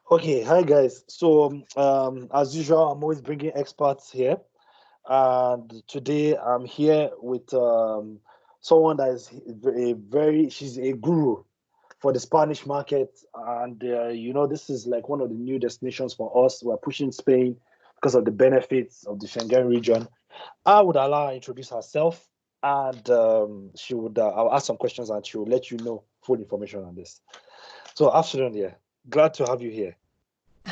Okay, hi guys. As usual, I'm always bringing experts here, and today I'm here with someone that is she's a guru for the Spanish market, and this is like one of the new destinations for us. We're pushing Spain because of the benefits of the Schengen region. I would allow her to introduce herself, and she would. I'll ask some questions, and she will let you know full information on this. So, afternoon, yeah. Glad to have you here.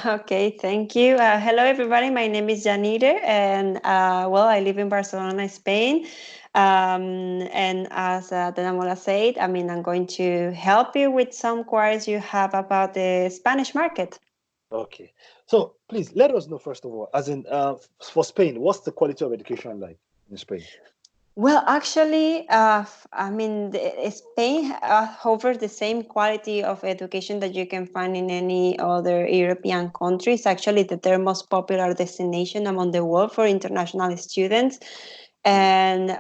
Okay, thank you. Hello, everybody. My name is Janire, and I live in Barcelona, Spain. And as Dana said, I'm going to help you with some queries you have about the Spanish market. Okay. So please let us know first of all, as in for Spain, what's the quality of education like in Spain? Well, actually, Spain offers the same quality of education that you can find in any other European countries. Actually, the third most popular destination among the world for international students. Mm.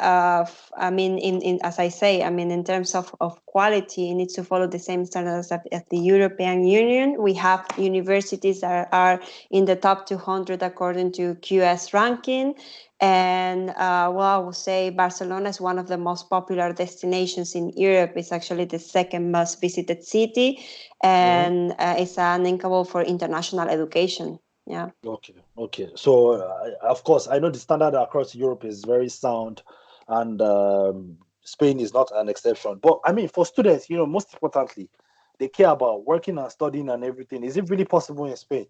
And in as I say, in terms of quality, it needs to follow the same standards as the European Union. We have universities that are in the top 200 according to QS ranking. And I would say Barcelona is one of the most popular destinations in Europe. It's actually the second most visited city, Mhm. and it's an incredible for international education. Yeah. Okay, okay. So, of course, I know the standard across Europe is very sound, and Spain is not an exception. But I mean, for students, most importantly, they care about working and studying and everything. Is it really possible in Spain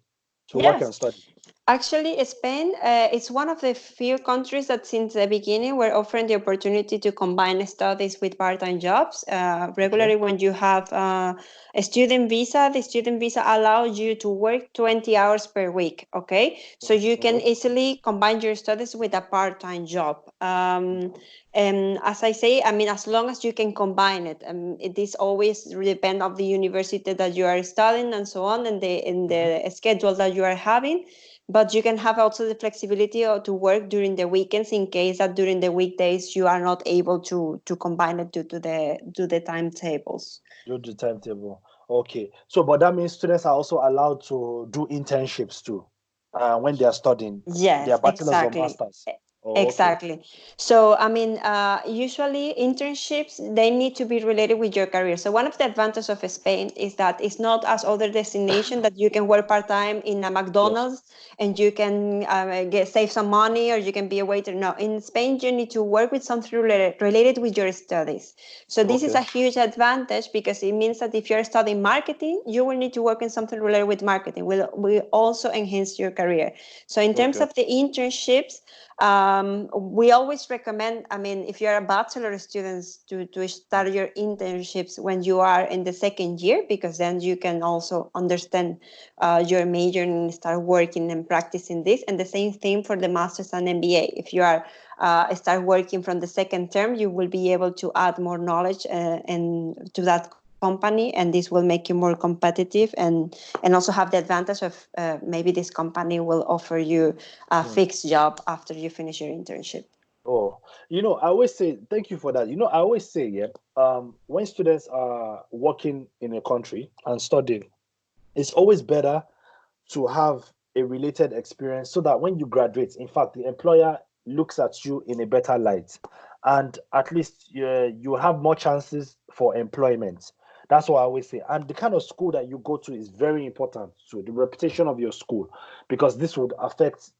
to work Yes. and study? Actually, Spain is one of the few countries that since the beginning were offering the opportunity to combine studies with part-time jobs. Okay. Regularly, when you have a student visa, the student visa allows you to work 20 hours per week, okay? So you can Okay. easily combine your studies with a part-time job. And as I say, as long as you can combine it, it is always depend of the university that you are studying and so on, and Mhm. the schedule that you are having, but you can have also the flexibility to work during the weekends in case that during the weekdays you are not able to combine it due to the timetables. Do the timetable. Okay. So, but that means students are also allowed to do internships too, when they are studying their Yes, bachelor's or exactly. master's. Oh, okay. Exactly. So, usually internships, they need to be related with your career. So, one of the advantages of Spain is that it's not as other destination that you can work part-time in a Yes. McDonald's and you can save some money or you can be a waiter. No, in Spain, you need to work with something related with your studies. So, this is Okay. a huge advantage because it means that if you're studying marketing, you will need to work in something related with marketing. Will also enhance your career. So, in terms Okay. of the internships, we always recommend, if you're a bachelor students, to start your internships when you are in the second year, because then you can also understand your major and start working and practicing this. And the same thing for the master's and MBA. If you are start working from the second term, you will be able to add more knowledge and to that company, and this will make you more competitive and also have the advantage of maybe this company will offer you a Hmm. fixed job after you finish your internship. Oh, I always say thank you for that. I always say, yeah, when students are working in a country and studying, it's always better to have a related experience so that when you graduate, in fact, the employer looks at you in a better light, and at least you have more chances for employment. That's what I always say. And the kind of school that you go to is very important to the reputation of your school, because this would affect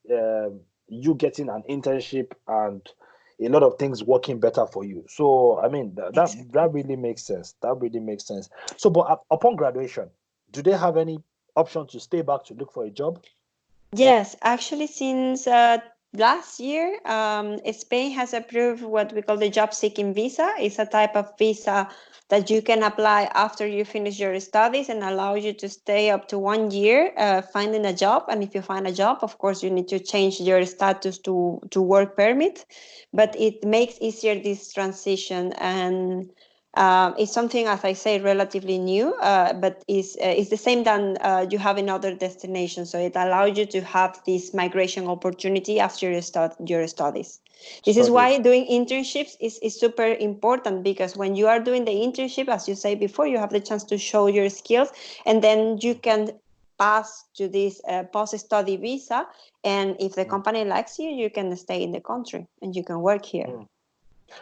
you getting an internship and a lot of things working better for you. So I mean that Exactly. really makes sense. That really makes sense. So, but upon graduation, do they have any option to stay back to look for a job? Yes, actually, since last year, Spain has approved what we call the job seeking visa. It's a type of visa that you can apply after you finish your studies and allows you to stay up to 1 year finding a job. And if you find a job, of course, you need to change your status to work permit, but Mm. it makes easier this transition. And it's something, as I say, relatively new, but is the same than you have in other destinations. So it allows you to have this migration opportunity after you start your studies. This is Studies. why doing internships is super important, because when you are doing the internship, as you say before, you have the chance to show your skills, and then you can pass to this post-study visa, and if the company likes you, you can stay in the country and you can work here.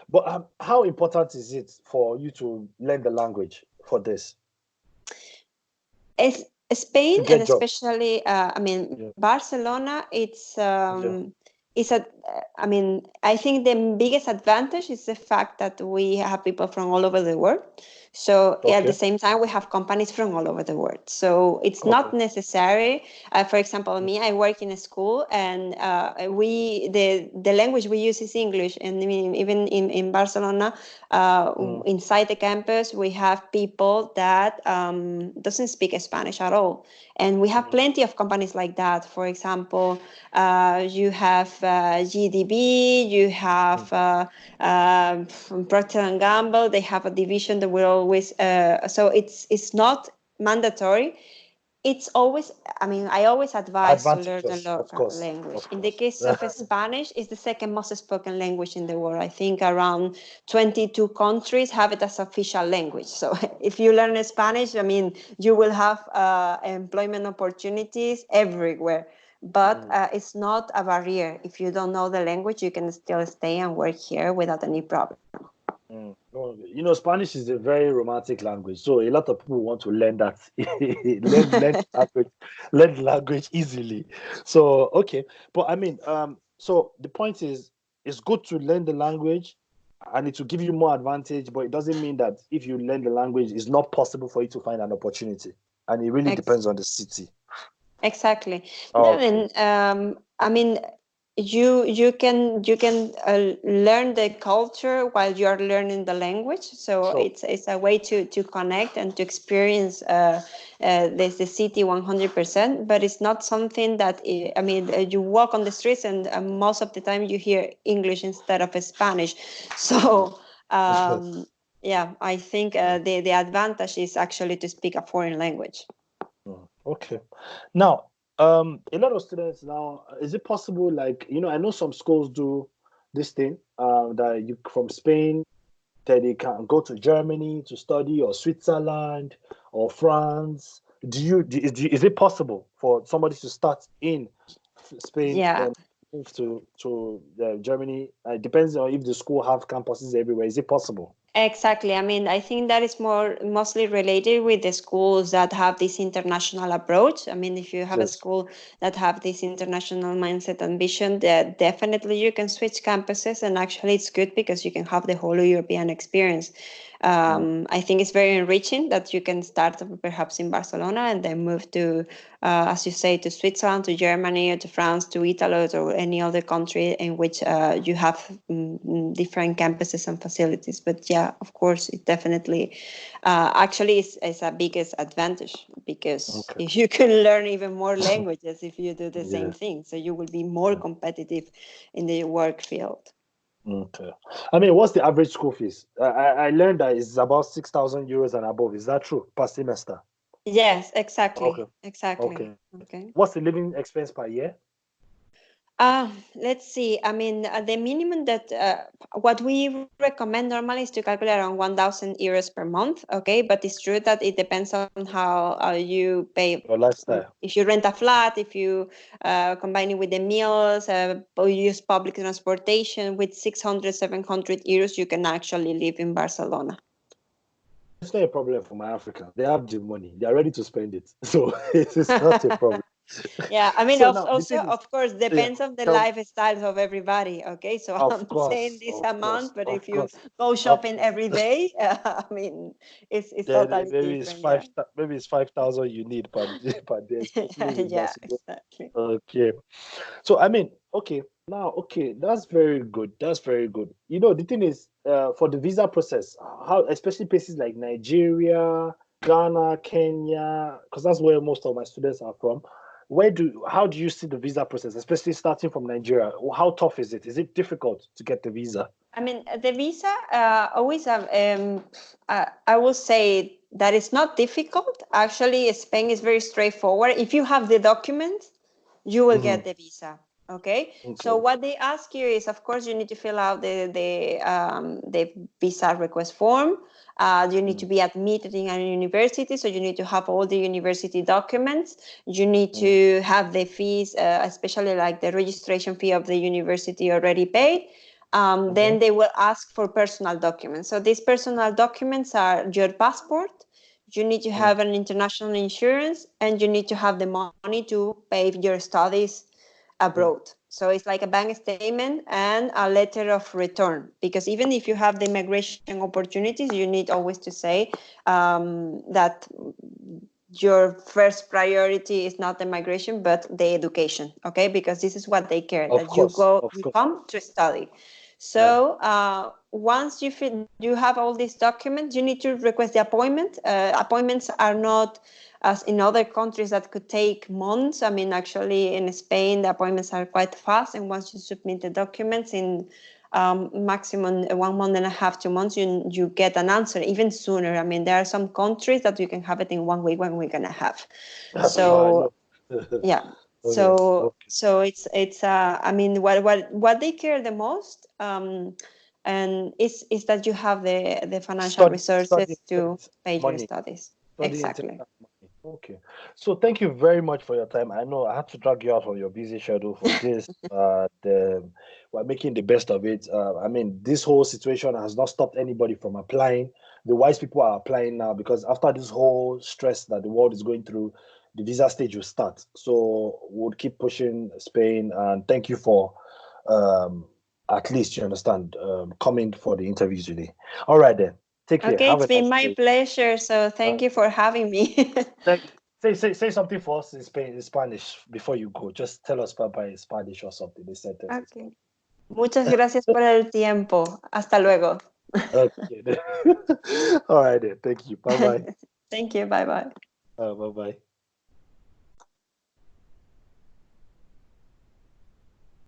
But how important is it for you to learn the language for this? It's Spain, and get jobs. especially, Barcelona, it's I think the biggest advantage is the fact that we have people from all over the world. So at the same time, we have companies from all over the world. So it's not necessary. For example, me, I work in a school, and the language we use is English. And I mean, even in Barcelona, inside the campus, we have people that doesn't speak Spanish at all. And we have plenty of companies like that. For example, you have GDB, you have Procter & Gamble. They have a division that will always, so it's not mandatory. It's always, I always advise to learn the local language. In the case of Spanish, it's the second most spoken language in the world. I think around 22 countries have it as official language. So if you learn Spanish, you will have employment opportunities everywhere. But it's not a barrier. If you don't know the language, you can still stay and work here without any problem. Spanish is a very romantic language, so a lot of people want to learn that, learn language easily. So but so the point is, it's good to learn the language, and it will give you more advantage. But it doesn't mean that if you learn the language, it's not possible for you to find an opportunity, and it really depends on the city. Exactly. You can learn the culture while you are learning the language. So it's a way to connect and to experience the city 100%. But it's not something that you walk on the streets and most of the time you hear English instead of Spanish. So I think the advantage is actually to speak a foreign language. Okay. Now, a lot of students now, is it possible, like, I know some schools do this thing, that you from Spain, that they can go to Germany to study, or Switzerland or France. Is it possible for somebody to start in Spain and move to Germany? It depends on if the school have campuses everywhere. Is it possible? Exactly. I think that is mostly related with the schools that have this international approach. If you have a school that have this international mindset and vision, that definitely you can switch campuses, and actually it's good because you can have the whole European experience. I think it's very enriching that you can start perhaps in Barcelona and then move to, as you say, to Switzerland, to Germany, or to France, to Italy, or any other country in which you have different campuses and facilities. But of course, it definitely actually is a biggest advantage, because you can learn even more languages if you do the same thing. So you will be more competitive in the work field. Okay. What's the average school fees? I learned that it's about 6,000 euros and above. Is that true per semester? Yes, exactly. Exactly. Okay. What's the living expense per year? Let's see. The minimum that what we recommend normally is to calculate around 1,000 euros per month. Okay, but it's true that it depends on how you pay your lifestyle. If you rent a flat, if you combine it with the meals, or use public transportation, with 600, 700 euros, you can actually live in Barcelona. It's not a problem for my Africans. They have the money. They are ready to spend it. So it's not a problem. Of course, depends on the lifestyles of everybody. Okay, so I'm saying this amount, but if you go shopping every day, it's totally different. Maybe it's 5,000 you need per day. Exactly. Okay. So that's very good. That's very good. The thing is, for the visa process, how, especially places like Nigeria, Ghana, Kenya, because that's where most of my students are from. How do you see the visa process, especially starting from Nigeria? How tough is it? Is it difficult to get the visa? The visa always, I will say that it's not difficult. Actually, Spain is very straightforward. If you have the documents, you will get the visa. Okay. So what they ask you is, of course, you need to fill out the visa request form. You need to be admitted in a university, so you need to have all the university documents. You need to have the fees, especially like the registration fee of the university already paid. Then they will ask for personal documents. So these personal documents are your passport. You need to have an international insurance, and you need to have the money to pay your studies abroad. So it's like a bank statement and a letter of return, because even if you have the immigration opportunities, you need always to say that your first priority is not the migration, but the education, okay? Because this is what they care, Of that course, you come to study. So once you have all these documents, you need to request the appointment. Appointments are not as in other countries that could take months. I mean, actually in Spain, the appointments are quite fast. And once you submit the documents in maximum 1 month and a half, 2 months, you get an answer, even sooner. I mean, there are some countries that you can have it in 1 week, 1 week and a half. So yeah. So it's I mean, what they care the most and is that you have the financial resources to pay your studies. Exactly. Okay. So thank you very much for your time. I know I had to drag you out from your busy schedule for this. We're making the best of it. I mean, this whole situation has not stopped anybody from applying. The wise people are applying now because after this whole stress that the world is going through, the visa stage will start. So we'll keep pushing Spain. And thank you for at least, you understand, coming for the interview today. All right then. Take care. Okay, Have it's a been nice my day. pleasure. So thank you for having me. Say something for us in Spanish before you go. Just tell us bye-bye in Spanish or something. The sentence. Okay. Muchas gracias por el tiempo. Hasta luego. Okay. All right then. Thank you. Bye-bye. Thank you. Bye bye. Bye-bye.